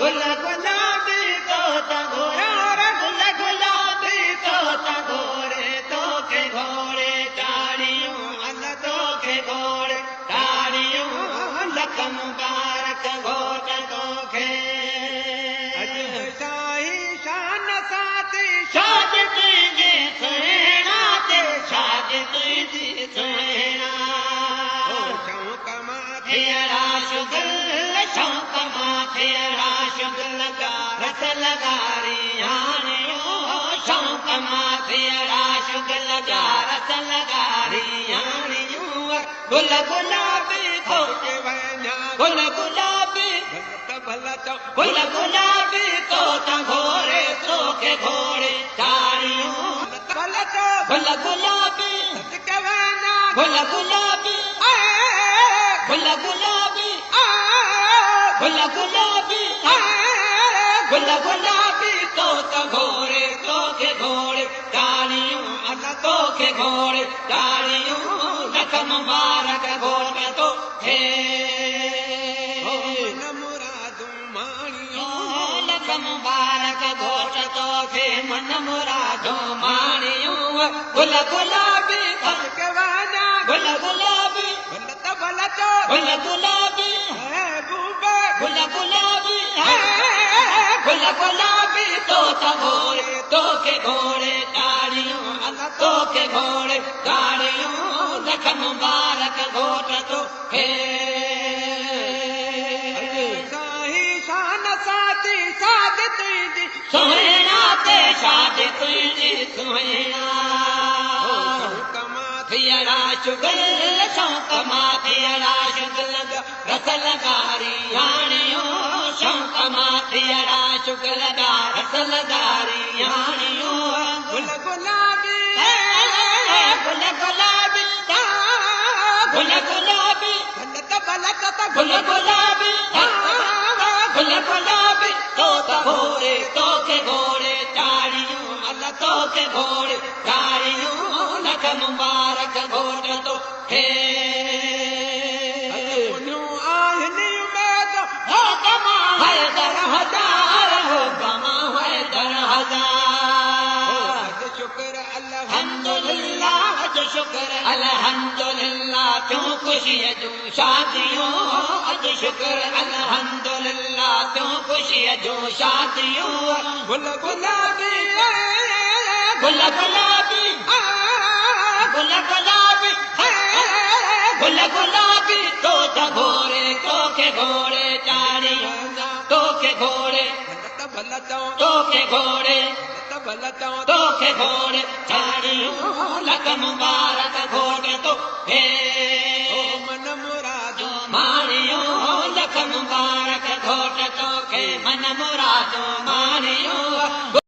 गुल गुलाबी तोता घोड़े गुल गुलाबी तोता घोड़े तोखे घोड़े ताड़ियूं अल तोखे घोड़े ताड़ियूं लख मुबारक घोट तोखे अॼु शाही शान साथी शाद तुंहिंजी सुहिणा ते शाद तुंहिंजी सुहिणा शौक़ मां थियड़ा शुगल शौक़ मां थियड़ा शुगल रस लगारी हाणियूं शौक़ मां थियड़ा शुगल रस लगारी हाणियूं गुल गुलाबी खोजे वञा गुल गुलाबी गुल गुलाबी तोता घोड़े तोखे घोड़े ताड़ियूं गुल गुलाबी गुल गुलाबी गुल गुलाबी गुल गुलाबी गुल गुलाबी तोता घोड़े तोखे घोड़े ताड़ियूं अल तोखे घोड़े ताड़ियूं लख मुबारक घोट तोखे लख मुबारक घोट तोखे मन मुरादूं माणियूं गुल गुलाबी गुल गुलाबी गुल गुलाबी गुल गुलाबी गुल गुलाबी तोता घोड़े तोखे घोड़े ताड़ियूं अल तोखे घोड़े ताड़ियूं लख मुबारक घोट तोखे शाद तुंहिंजी सुहिणा ते शाद तुंहिंजी सुहिणा थियड़ा शुगल शौक़ मां थियड़ा शुगल रस लगारी हाणियूं शौक़ मां थियड़ा शुगल रस लगारी हाणियूं गुल गुलाबी गुल गुलाबी गुल गुलाबी गुल गुलाबी गुल गुलाबी तोता घोड़े तोखे घोड़े ताड़ियूं अल तोखे घोड़े ताड़ियूं लख मुबारक घोट तोखे हैदर हजार हो गमा हैदर हजार शुक्र अल्हम्दुलिल्लाह अज शुक्र अल्हम्दुलिल्लाह क्यों खुशीअ जूं शादियूं अज शुक्र अल्हम्दुलिल्लाह क्यों खुशीअ जूं शादियूं गुल गुलाबी गुल गुलाबी गुल गुलाबी गुल गुलाबी तोता घोड़े तोखे घोड़े ताड़ियूं तोखे घोड़े तोखे घोड़े तोखे घोड़े ताड़ियूं लख मुबारक घोट तोखे मन मुरादूं माणियूं लख मुबारक घोट तोखे मन मुरादूं माणियूं